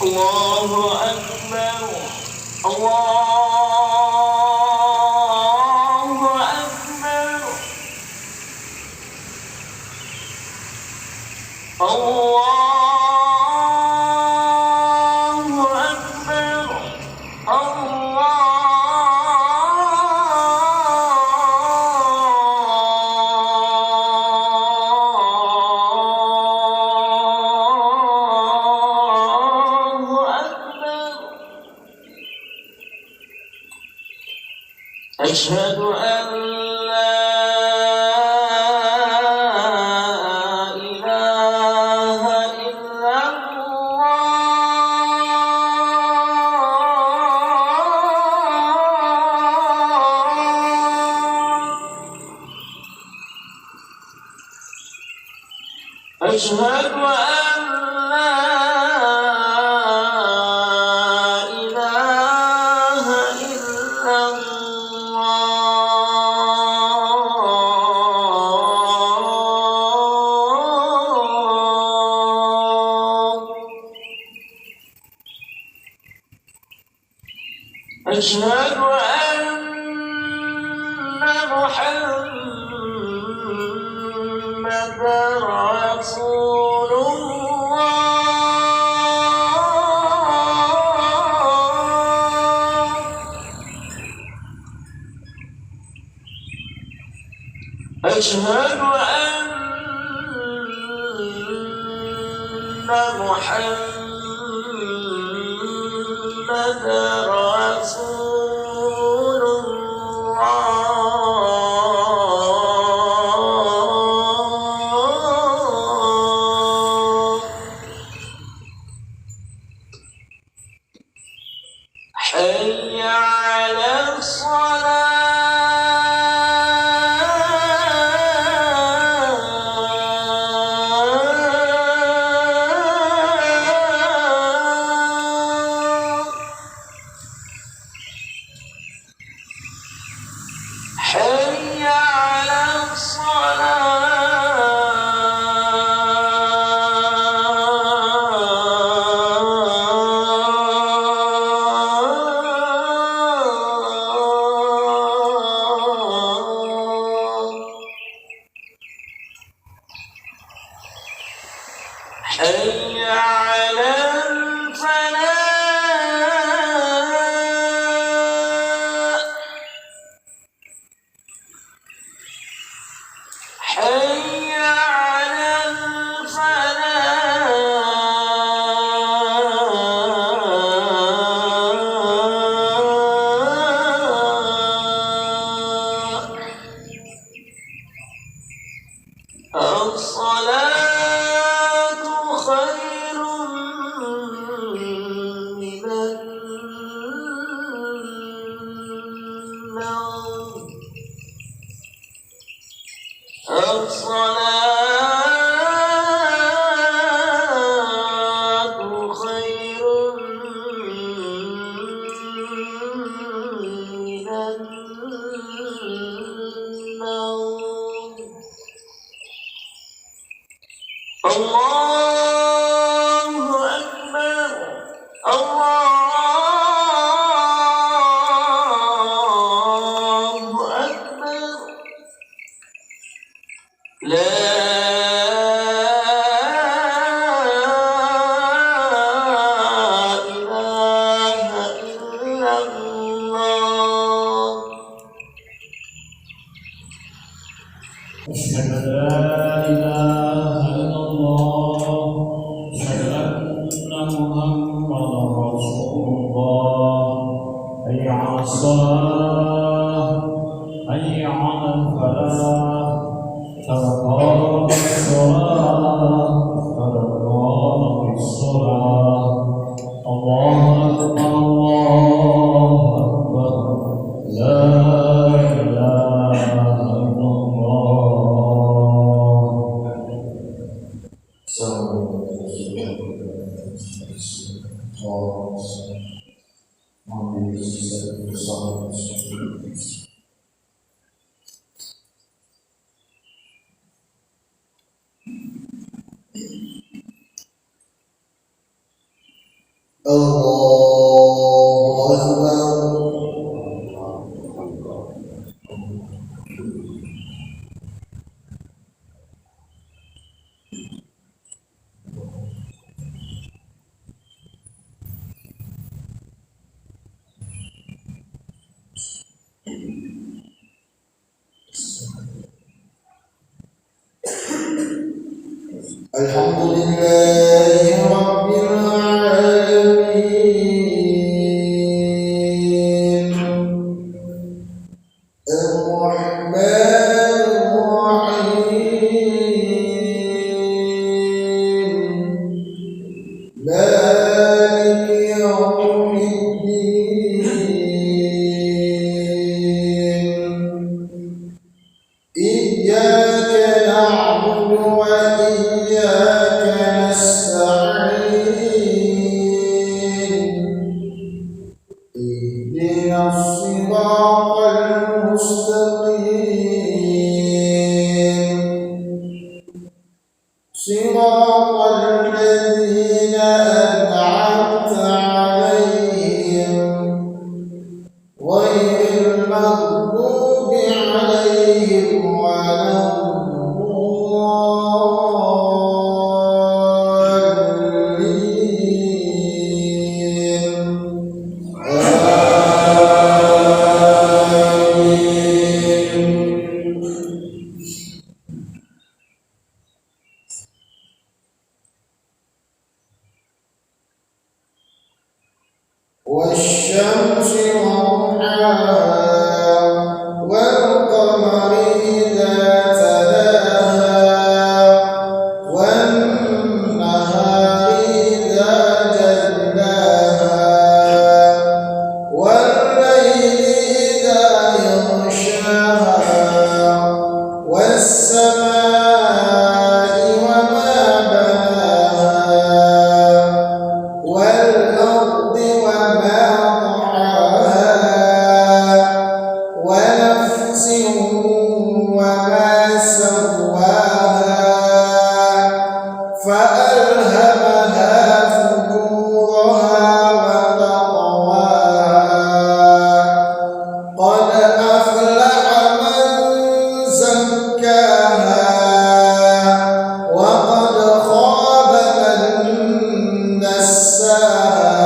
الله أكبر الله أكبر الله أكبر أشهد أن لا إله إلا الله أشهد أن لا إله إلا أشهد أن محمدًا رسول الله أشهد أن محمدًا رسول الله حي على حي على حي على الفلاح حي على الفلاح الصلاة خير من النوم الصلاة خير من النوم الله أكبر الله أكبر لا إله إلا الله أشهد أن لا إله إلا الله أشهد أن محمدا رسول الله حي على الصلاة حي على الفلاح قد قامت الصلاة قد قامت الصلاة الله أكبر الله أكبر لا إله إلا الله. الله أكبر. الحمد لله رب العالمين الرحمن الرحيم مالك يوم الدين إياك نعبد وإياك نستعين اهدنا الصراط المستقيم صراط الذين أنعمت عليهم غير المغضوب عليهم ولا والشمس وضحاها والقمر إذا تلاها والنهار إذا جلاها والليل إذا يغشاها والسماء وما بناها والأرض وما طحاها ونفس وما سواها فألهمها فجورها وتقواها قد أفلح من زكاها وقد خاب من دساها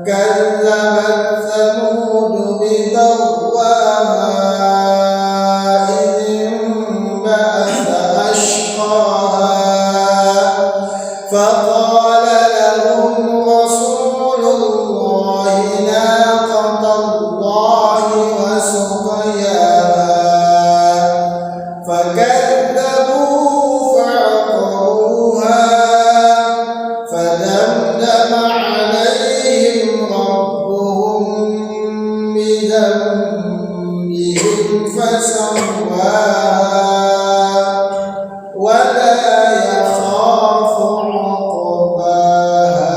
كذبت ثمود بطغواها إذ انبعث أشقاها فقال لهم رسول الله ناقة الله وسقياها فكذبوه فعقروها فدمدم عليهم ربهم بذنبهم فسواها ولا يخاف عقباها.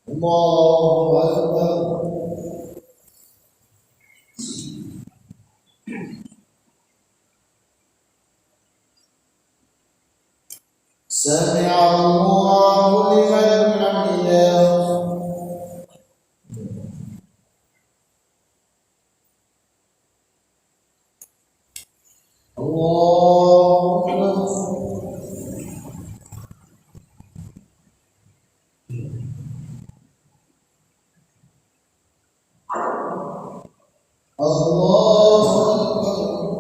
الله أكبر. سمع الله لمن حمده. الله أكبر. الله أكبر.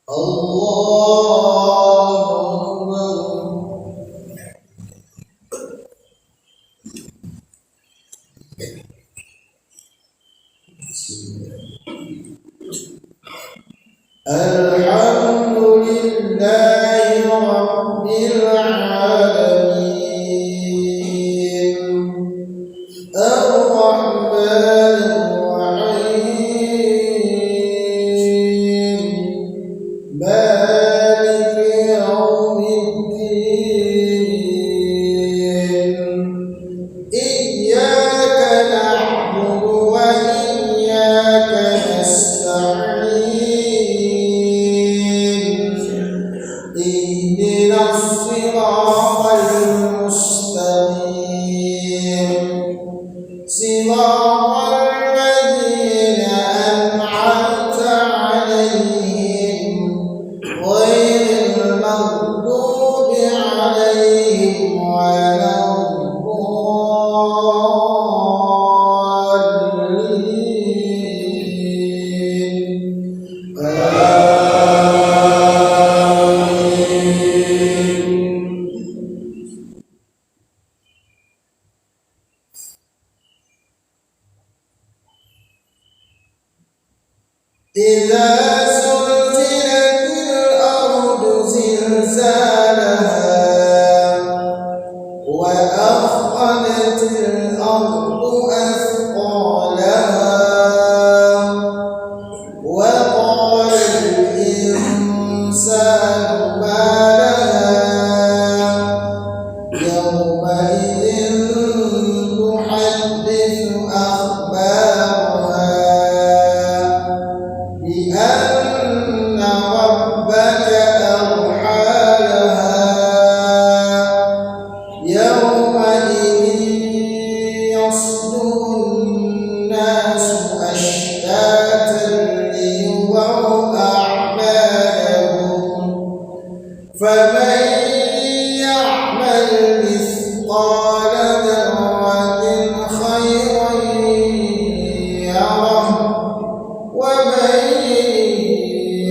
الله الحمد لله رب العالمين الرحمن إذا زلزلت الأرض زلزالها وأخرجت الأرض أثقالها وقال الإنسان ما لها يومئذ تحدث أخبارها بأن ربك أوحى لها يومئذ يصدر الناس أشتاتا ليروا أعمالهم فمن يعمل مثقال ذرة خيرا يره ومن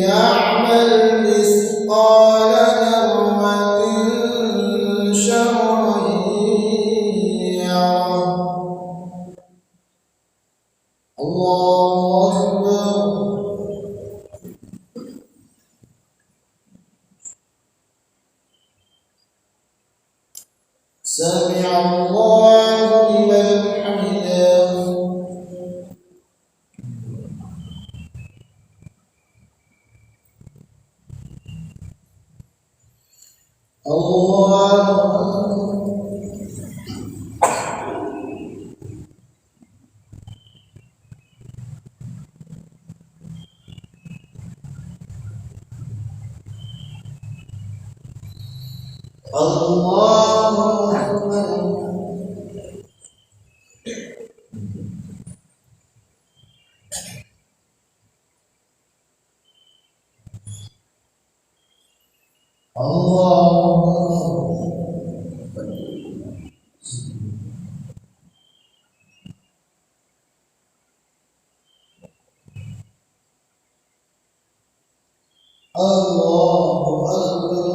يعمل مثقال ذرة شرا يره. الله أكبر. سمع الله لمن حمده. الله الله أكبر. الله أكبر.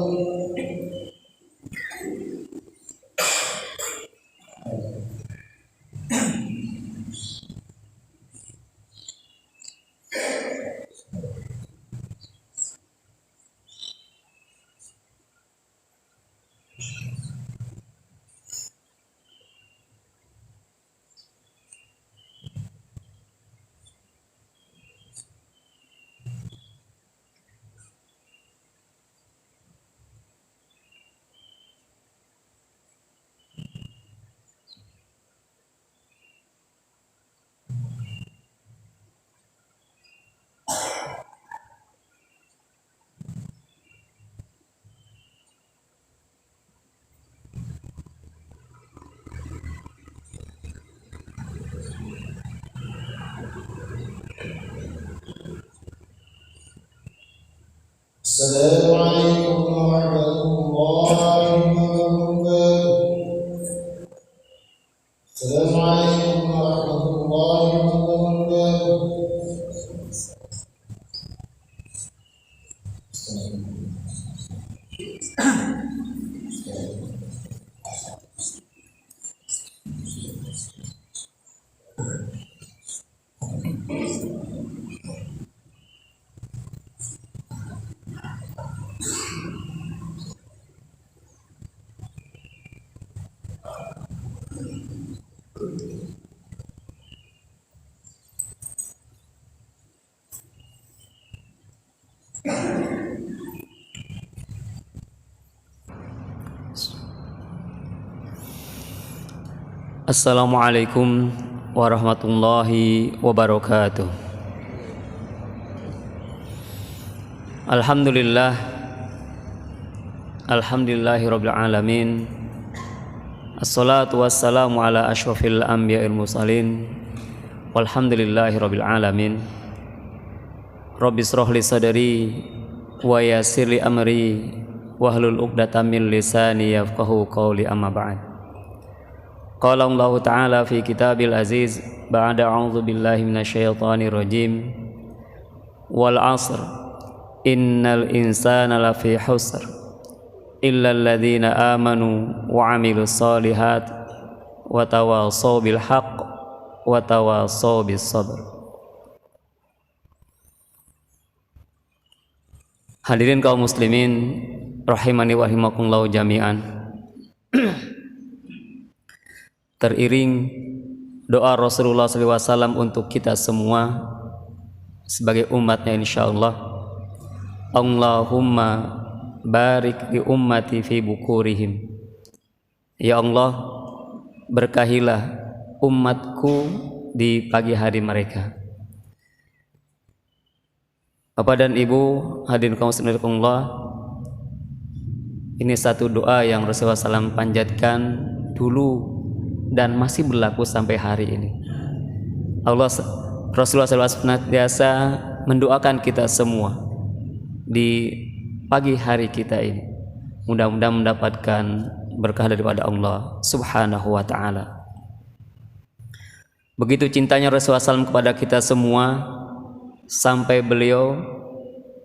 السلام عليكم ورحمة الله وبركاته. السلام عليكم ورحمة الله وبركاته. Assalamualaikum warahmatullahi wabarakatuh. Alhamdulillah, alhamdulillahirabbil alamin. Assalatu wassalamu ala asyrafil anbiya'il mursalin. Walhamdulillahirabbil alamin. Rabbi shrah li sadri wa yassir li amri wahlul 'uqdatam min lisani yafqahu qawli, amma ba'd. Qala Allah Ta'ala fi kitabil aziz ba'da a'udzu billahi minasyaitonir rajim. Wal 'asr innal insana lafi khusr illa alladziina amanu wa 'amilus shalihat wa tawashaw bil haqq wa tawashaw bis sabr. Hadirin kaum muslimin rahimani wa rahimakumullah jami'an. Teriring doa Rasulullah SAW untuk kita semua sebagai umatnya insyaallah. Allahumma barik li ummati fi bukurihim. Ya Allah, berkahilah umatku di pagi hari mereka. Bapak dan Ibu hadirin kaum muslimin, ini satu doa yang Rasulullah SAW panjatkan dulu dan masih berlaku sampai hari ini. Rasulullah SAW senantiasa mendoakan kita semua di pagi hari kita ini. Mudah-mudahan mendapatkan berkah daripada Allah Subhanahu wa ta'ala. Begitu cintanya Rasulullah SAW kepada kita semua, sampai beliau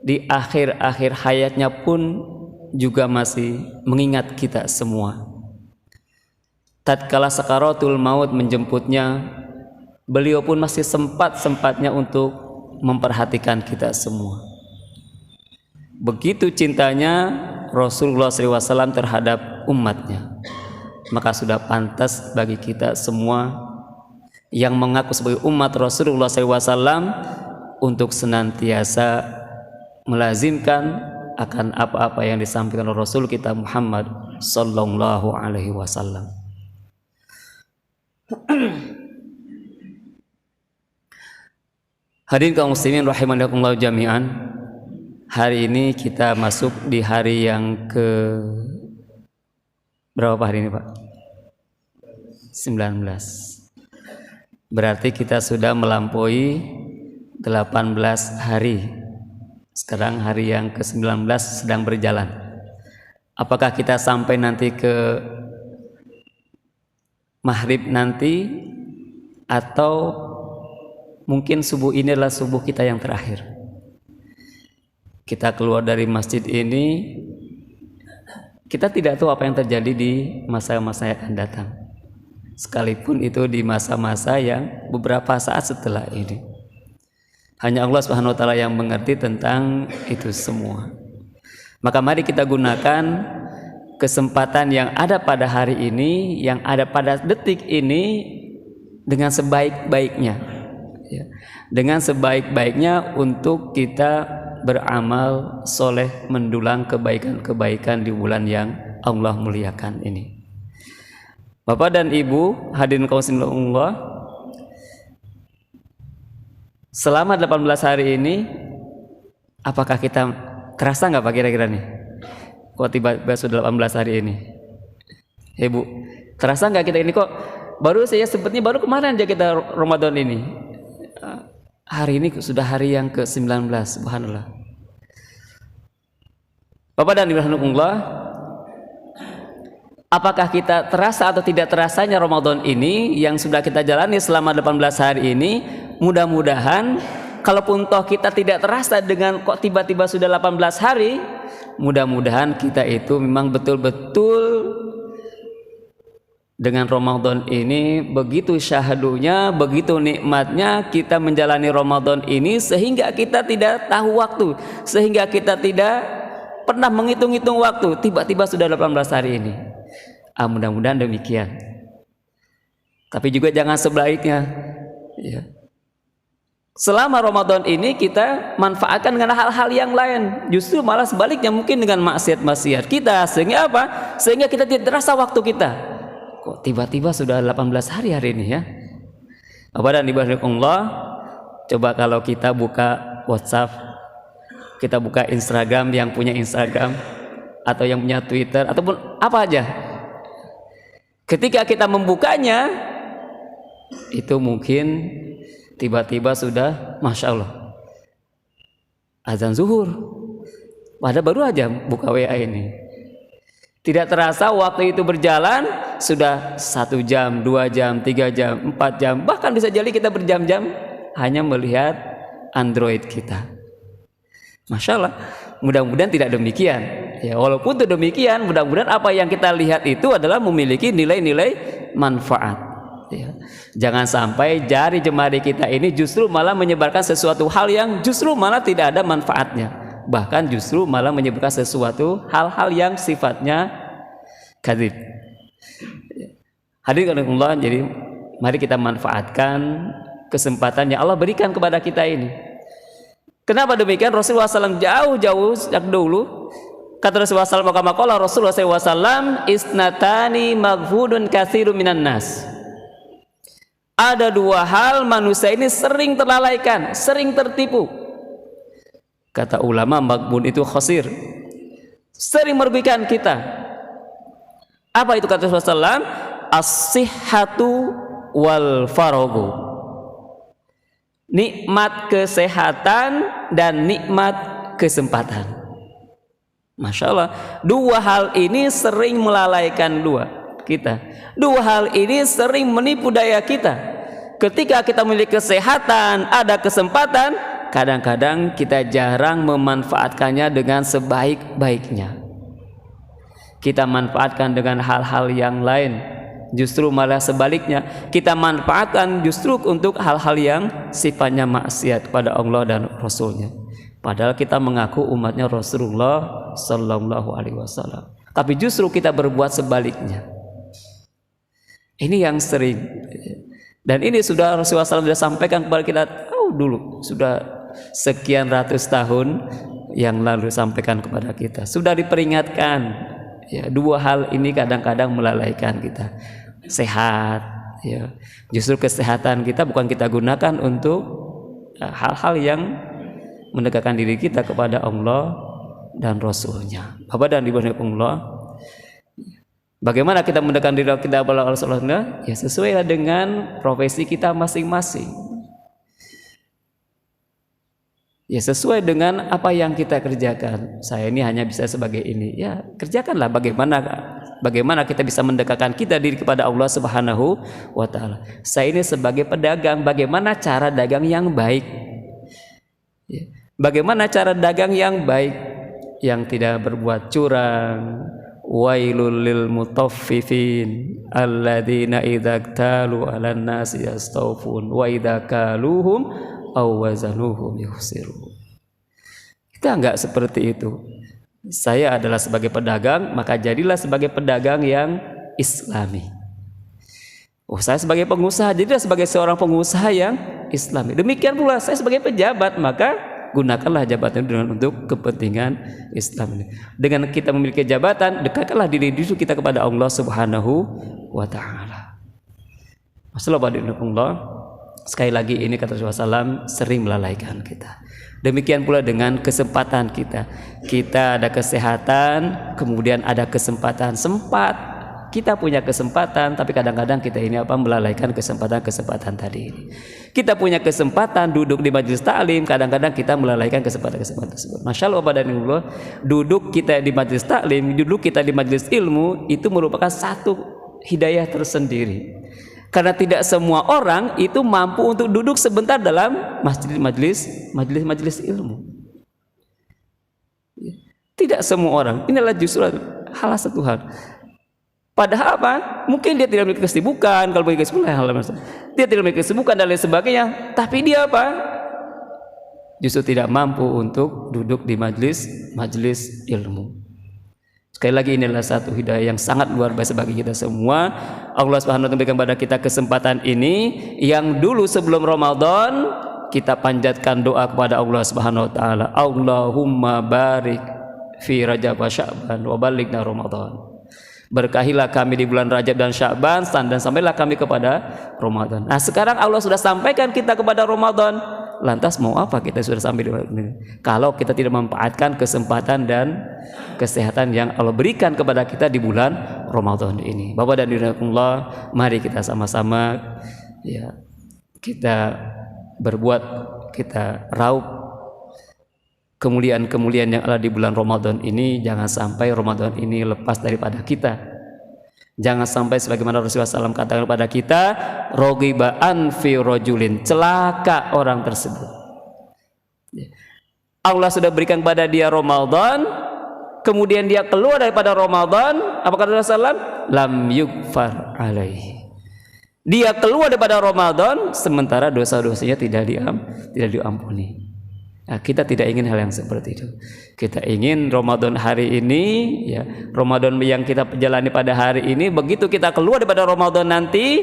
di akhir-akhir hayatnya pun juga masih mengingat kita semua. Tatkala sakaratul maut menjemputnya, beliau pun masih sempat-sempatnya untuk memperhatikan kita semua. Begitu cintanya Rasulullah SAW terhadap umatnya, maka sudah pantas bagi kita semua yang mengaku sebagai umat Rasulullah SAW untuk senantiasa melazimkan akan apa-apa yang disampaikan oleh Rasul kita Muhammad sallallahu alaihi wasallam. Hadirin kaum muslimin rahimakumullah jami'an. Hari ini kita masuk di hari yang ke berapa hari ini, Pak? 19. Berarti kita sudah melampaui 18 hari. Sekarang hari yang ke-19 sedang berjalan. Apakah kita sampai nanti ke maghrib nanti, atau mungkin subuh ini adalah subuh kita yang terakhir? Kita keluar dari masjid ini, kita tidak tahu apa yang terjadi di masa-masa yang akan datang, sekalipun itu di masa-masa yang beberapa saat setelah ini. Hanya Allah Subhanahu wa ta'ala yang mengerti tentang itu semua. Maka mari kita gunakan kesempatan yang ada pada hari ini, yang ada pada detik ini dengan sebaik-baiknya, ya. Dengan sebaik-baiknya untuk kita beramal soleh, mendulang kebaikan-kebaikan di bulan yang Allah muliakan ini. Bapak dan Ibu hadirin kaum muslimin Allah, selama 18 hari ini, apakah kita kerasa nggak Pak kira-kira nih? Kok tiba-tiba sudah 18 hari ini? Bu, terasa nggak kita ini kok baru saya sebetulnya baru kemarin aja kita Ramadan ini. Hari ini sudah hari yang ke-19, subhanallah. Bapak dan Ibu rahimakumullah, apakah kita terasa atau tidak terasanya Ramadan ini yang sudah kita jalani selama 18 hari ini? Mudah-mudahan kalaupun toh kita tidak terasa dengan kok tiba-tiba sudah 18 hari, mudah-mudahan kita itu memang betul-betul dengan Ramadan ini begitu syahdunya, begitu nikmatnya kita menjalani Ramadan ini, sehingga kita tidak tahu waktu, sehingga kita tidak pernah menghitung-hitung waktu, tiba-tiba sudah 18 hari ini. Mudah-mudahan demikian. Tapi juga jangan sebaliknya, ya. Selama Ramadan ini kita manfaatkan dengan hal-hal yang lain, justru malah sebaliknya mungkin dengan maksiat-maksiat kita, sehingga apa? Sehingga kita tidak terasa waktu kita. Kok tiba-tiba sudah 18 hari ini ya? Bapak dan Ibu rahimakumullah, coba kalau kita buka WhatsApp, kita buka Instagram, yang punya Instagram atau yang punya Twitter ataupun apa aja, ketika kita membukanya itu mungkin tiba-tiba sudah Masya Allah azan zuhur, padahal baru aja buka WA ini. Tidak terasa waktu itu berjalan sudah 1 jam, 2 jam, 3 jam, 4 jam, bahkan bisa jadi kita berjam-jam hanya melihat Android kita. Masya Allah, mudah-mudahan tidak demikian. Ya, walaupun itu demikian, mudah-mudahan apa yang kita lihat itu adalah memiliki nilai-nilai manfaat. Ya. Jangan sampai jari jemari kita ini justru malah menyebarkan sesuatu hal yang justru malah tidak ada manfaatnya. bahkan justru malah menyebutkan sesuatu hal-hal yang sifatnya kadzib. Hadirin Allah, jadi mari kita manfaatkan kesempatan yang Allah berikan kepada kita ini. Kenapa demikian? Rasulullah SAW jauh-jauh sejak dulu kata Rasulullah SAW, kama qala Rasulullah SAW, isnatani maghfudun katsirun minan nas. Ada dua hal manusia ini sering terlalaikan, sering tertipu. Kata ulama, maghbun itu khasir, sering merugikan kita. Apa itu kata Rasulullah SAW? As-sihhatu wal faragu. Nikmat kesehatan dan nikmat kesempatan. Masya Allah, dua hal ini sering melalaikan kita. Dua hal ini sering menipu daya kita. Ketika kita memiliki kesehatan, ada kesempatan, kadang-kadang kita jarang memanfaatkannya dengan sebaik-baiknya. Kita manfaatkan dengan hal-hal yang lain. Justru malah sebaliknya, kita manfaatkan justru untuk hal-hal yang sifatnya maksiat kepada Allah dan Rasulnya. Padahal kita mengaku umatnya Rasulullah Sallallahu Alaihi Wasallam, tapi justru kita berbuat sebaliknya. Ini yang sering, dan ini sudah Rasulullah SAW sudah sampaikan kepada kita dulu, sudah sekian ratus tahun yang lalu sampaikan kepada kita, sudah diperingatkan. Ya, dua hal ini kadang-kadang melalaikan kita. Sehat, ya, justru kesehatan kita bukan kita gunakan untuk hal-hal yang mendekatkan diri kita kepada Allah dan Rasulnya. Bapak dan Ibu Allah, bagaimana kita mendekatkan diri kita kepada Allah Rasulullah? Ya, sesuai dengan profesi kita masing-masing. Ya, sesuai dengan apa yang kita kerjakan. Saya ini hanya bisa sebagai ini. Ya, kerjakanlah bagaimana kita bisa mendekatkan kita diri kepada Allah Subhanahu wa taala. Saya ini sebagai pedagang, bagaimana cara dagang yang baik? Ya. Bagaimana cara dagang yang baik, yang tidak berbuat curang? Wailul lil mutaffifin alladzina idza iktalu 'alan nasi yastawfun wa idza kaluhum aw wazanuhum yukhsirun. Kita enggak seperti itu. Saya adalah sebagai pedagang, maka jadilah sebagai pedagang yang islami. Saya sebagai pengusaha, jadilah sebagai seorang pengusaha yang islami. Demikian pula saya sebagai pejabat, maka gunakanlah jabatan untuk kepentingan Islam ini. Dengan kita memiliki jabatan, dekatkanlah diri kita kepada Allah Subhanahu wa taala. Masalahnya sekali lagi ini kata Rasulullah SAW sering melalaikan kita. Demikian pula dengan kesempatan kita. Kita ada kesehatan, kemudian ada kesempatan sempat. Kita punya kesempatan, tapi kadang-kadang kita ini melalaikan kesempatan-kesempatan tadi. Kita punya kesempatan duduk di majelis taklim, kadang-kadang kita melalaikan kesempatan-kesempatan tersebut. Masya Allah, pada Allah, duduk kita di majelis taklim, duduk kita di majelis ilmu itu merupakan satu hidayah tersendiri. Karena tidak semua orang itu mampu untuk duduk sebentar dalam majelis ilmu. Tidak semua orang. Inilah justru salah satu hal. Padahal apa? Mungkin dia tidak memiliki kesibukan, kalau memiliki kesibukan, dia tidak memiliki kesibukan dan lain sebagainya. Tapi dia apa? Justru tidak mampu untuk duduk di majelis ilmu. Sekali lagi inilah satu hidayah yang sangat luar biasa bagi kita semua. Allah Subhanahu wa taala memberikan kepada kita kesempatan ini yang dulu sebelum Ramadan kita panjatkan doa kepada Allah Subhanahu wa taala. Allahumma barik fi Rajab wa Sya'ban wa balighna Ramadan. Berkahilah kami di bulan Rajab dan Sya'ban dan sampailah kami kepada Ramadan. Nah, sekarang Allah sudah sampaikan kita kepada Ramadan. Lantas mau apa kita sudah sampai di ini? Kalau kita tidak memanfaatkan kesempatan dan kesehatan yang Allah berikan kepada kita di bulan Ramadan ini. Bapak dan Ibu Allah, mari kita sama-sama ya kita berbuat, kita raup kemuliaan-kemuliaan yang ada di bulan Ramadan ini. Jangan sampai Ramadan ini lepas daripada kita. Jangan sampai sebagaimana Rasulullah SAW katakan kepada kita, rogiba anfi rojulin, celaka orang tersebut. Allah sudah berikan kepada dia Ramadan, kemudian dia keluar daripada Ramadan, apa kata Rasulullah SAW? Lam yugfar alaihi. Dia keluar daripada Ramadan, sementara dosa-dosanya tidak diampuni. Nah, kita tidak ingin hal yang seperti itu. Kita ingin Ramadan hari ini, ya, Ramadan yang kita jalani pada hari ini, begitu kita keluar daripada Ramadan nanti,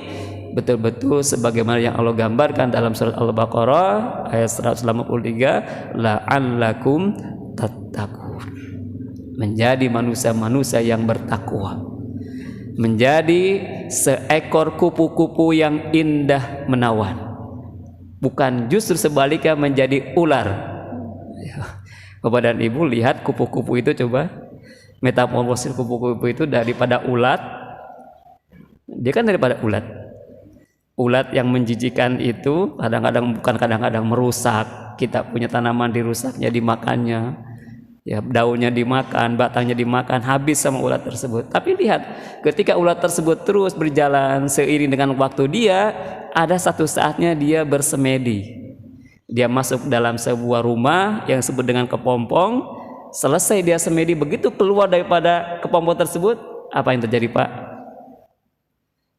betul-betul sebagaimana yang Allah gambarkan dalam surat Al-Baqarah ayat 183, la'allakum tattaqun. Menjadi manusia-manusia yang bertakwa. Menjadi seekor kupu-kupu yang indah menawan. Bukan justru sebaliknya menjadi ular. Bapak dan Ibu lihat kupu-kupu itu, coba metamorfosis kupu-kupu itu daripada ulat. Dia kan daripada ulat. Ulat yang menjijikan itu kadang-kadang merusak. Kita punya tanaman dirusaknya, dimakannya. Ya, daunnya dimakan, batangnya dimakan, habis sama ulat tersebut. Tapi lihat, ketika ulat tersebut terus berjalan seiring dengan waktu dia, ada satu saatnya dia bersemedi. Dia masuk dalam sebuah rumah yang disebut dengan kepompong. Selesai dia semedi, begitu keluar daripada kepompong tersebut, apa yang terjadi, Pak?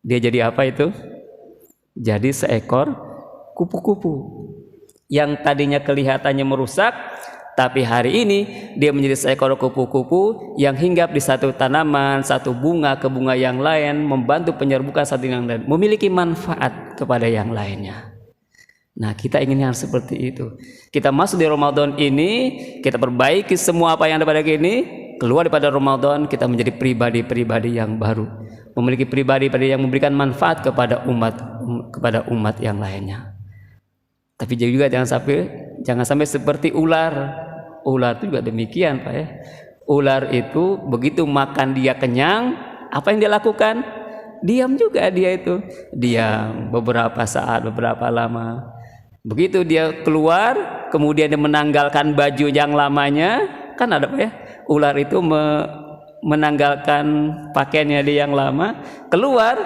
Dia jadi apa itu? Jadi seekor kupu-kupu yang tadinya kelihatannya merusak, tapi hari ini dia menjadi seekor kupu-kupu yang hinggap di satu tanaman, satu bunga ke bunga yang lain, membantu penyerbukan satu yang lain, memiliki manfaat kepada yang lainnya. Nah, kita ingin yang seperti itu. Kita masuk di Ramadan ini, kita perbaiki semua apa yang ada pada ini, keluar daripada Ramadan kita menjadi pribadi-pribadi yang baru, memiliki pribadi-pribadi yang memberikan manfaat kepada umat yang lainnya. Tapi juga jangan sampai seperti ular. Ular itu juga demikian, Pak, ya. Ular itu begitu makan dia kenyang, apa yang dia lakukan? Diam juga dia itu. Diam beberapa saat, beberapa lama. Begitu dia keluar, kemudian dia menanggalkan baju yang lamanya, kan ada, Pak, ya. Ular itu menanggalkan pakaiannya dia yang lama, keluar,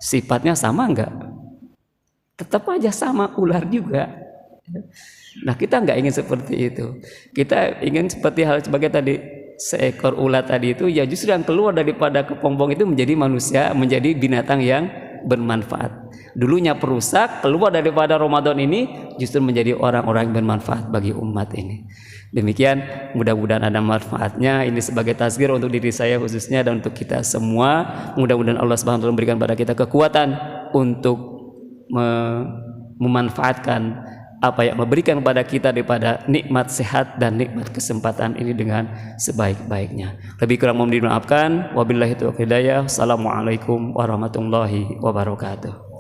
sifatnya sama enggak? Tetap aja sama ular juga. Nah, kita nggak ingin seperti itu. Kita ingin seperti hal sebagai tadi, seekor ulat tadi itu, ya justru yang keluar daripada kepompong itu menjadi manusia, menjadi binatang yang bermanfaat. Dulunya perusak, keluar daripada Ramadan ini justru menjadi orang-orang yang bermanfaat bagi umat ini. Demikian, mudah-mudahan ada manfaatnya. Ini sebagai tazkir untuk diri saya khususnya dan untuk kita semua. Mudah-mudahan Allah Subhanahu wa taala memberikan pada kita kekuatan untuk memanfaatkan apa yang memberikan kepada kita daripada nikmat sehat dan nikmat kesempatan ini dengan sebaik-baiknya. Lebih kurang mohon dimaafkan. Wabillahi taufiq hidayah. Assalamualaikum warahmatullahi wabarakatuh.